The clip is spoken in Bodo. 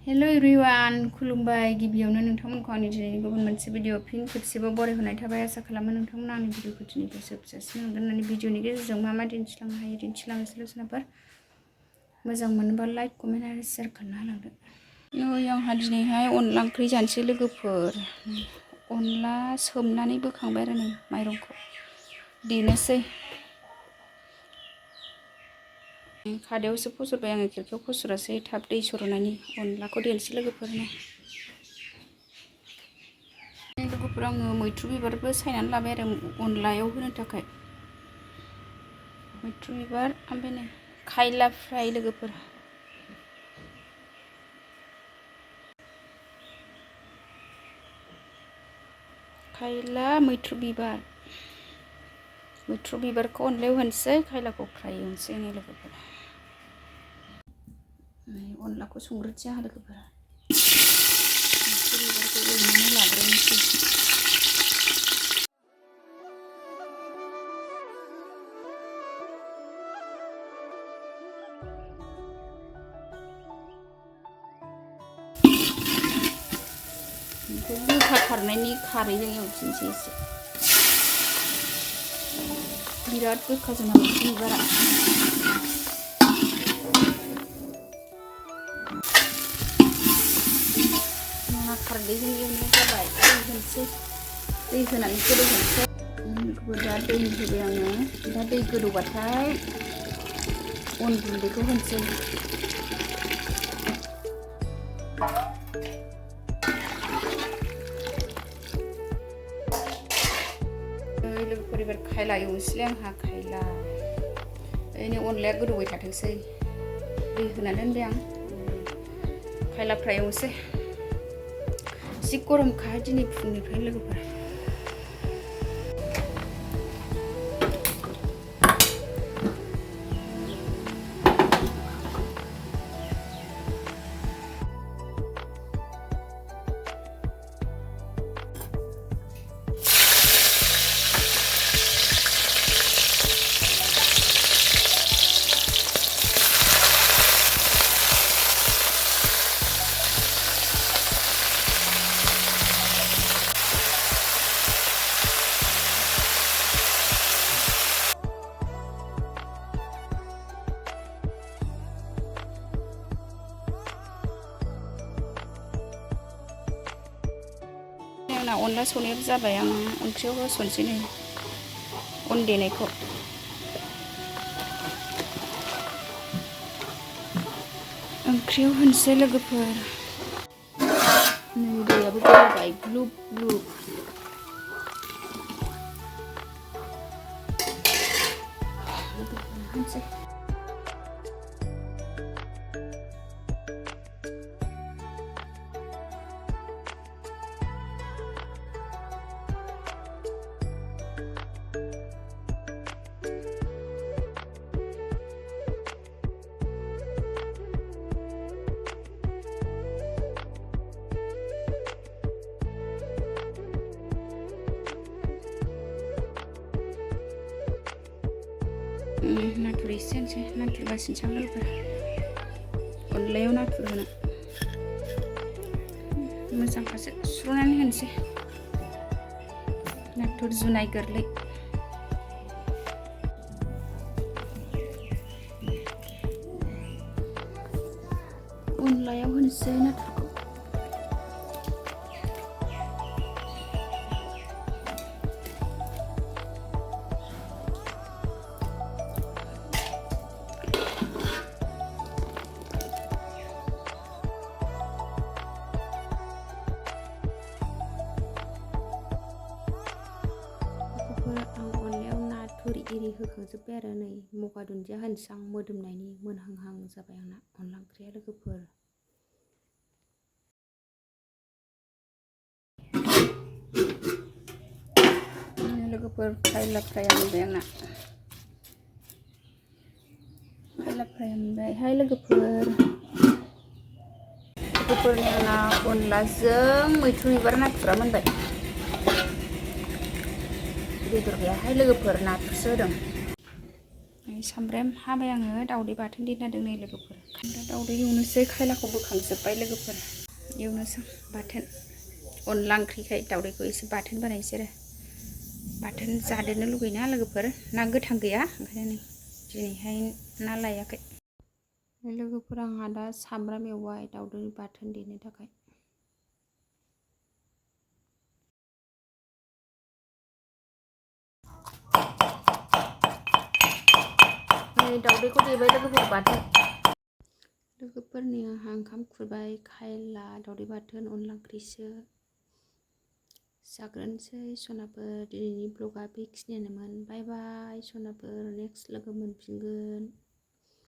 हेलो एवरीवान खुलुमबाय गिबियावनो नोंथांमोनखौ आंनि दिनैनि गुबुन मोनसे भिडिअ फिन खेबसेबाव बरायहोनाय थाबाय आसा खालामो नोंथांमोना आंनि भिडिअखौ दिनैबो जोबजासिम मोनगोन होननानै भिडिअनि गेजेरजों मा मा दिन्थिलांनो हायो दिन्थिलांनोसै सोरबाफोर मोजां मोनोबा लाइक कमेन्ट आरो शेयार खालामना होलांदो। आंहा दिनैहाय अनला ओंख्रि जानोसै लोगोफोर। अनला सोमनानै बोखांबाय आरो नै माइरंखौ देनोसै। खादायावसो फसरबाय आङो खिरखायाव फसरासै थाब दै सरनायनि अनलाखौ देनोसै लोगोफोरनो। लोगोफोर आङो मैथ्रु बिबारबो सायनानै लाबाय आरो अनलायाव होनो थाखाय। मैथ्रु बिबार ओमफ्राय नै खायला फ्राय लोगोफोर। खायला मैथ्रु बिबारखौ अनलायाव होनोसै खायलाखौ फ्राय एवनोसै नै लोगोफोर। अनलाखौ संग्रोनोसै आंहा लोगोफोर। मैथ्रु बिबारखौ एवनानै लाग्रोनोसै। गोखा खारनायनि खारैजों एवफिनसै एसे। बिराद गोखा जोंना मैथ्रु बिबारा। खारदैजों एवनाय जाबाय दै होनोसै। दै होनानै गोदौहोनोसै। दा दै होबाय आङो। दा दै गोदौबाथाय अन गुन्दैखौ होनोसै। लोगोफोर एबार खायला एवनोसैलाय आंहा खायला। ओरैनो अनलाया गोदौबाय थाथोंसै। दै होनानै दोनबाय आं। खायला फ्राय एवनोसै। जि गरमखा दिनै फुंनिफ्रायनो लोगोफोर। अनला संनायाबो जाबाय आं ओंख्रियाव होसनसै नै अन देनायखौ। ओंख्रियाव होनोसै लोगोफोर। नै दैयाबो गोदौबाय ग्लुब ग्लुब। होनोसै। नाथुर एसे होनोसै। नाथुर बासिनोसै आं लोगोफोर। अनलायाव नाथुर होना मोजांखासो सुस्र'नानै होनोसै। नाथुर जुनाय गोरलै। अनलायाव होनोसै नाथुरखौ। आं अनलायाव नाथुर एरि होखांजोब्बाय आरो नै मगा दुन्दिया होनोसै आं मोदोमनायनि मोनहांहां जाबाय आंना अनला ओंख्रिया लोगोफोर। लोगोफोर खायला फ्राय मोनबाय आंना। खायला फ्राय मोनबायहाय लोगोफोर। लोगोफोरनि आंना अनलाजों मैथ्रु बिबार नाथुरा मोनबाय। बेदर गैयाहाय लोगोफोर नाथुरसो होदों। सामब्राम हाबाय आङो दावदै बाथोन देना दोननाय लोगोफोर दा दावदै एवनोसै खायलाखौ बोखांजोब्बाय लोगोफोर एवनोसै बाथोन अनला ओंख्रिखाय दावदैखौ एसे बाथोन बानायसै आरो बाथोन जादेरनो लुगैना लोगोफोर ना गोथां गैया ओंखायनो दिनैहाय ना लायाखै लोगोफोर आंहा दा सामब्राम एवबाय दावदै बाथोन देनो थाखाय दावदैखौ देबाय लोगोफोर बाथोन लोगोफोरनि आंहा ओंखाम खुरबाय खायला दावदै बाथोन अनला ओंख्रिसो जाग्रोनोसै सनाफोर दिनैनि ब्लगा बेखिनियानोमोन बाय बाय सनाफोर नेक्स्ट लोगो मोनफिनगोन।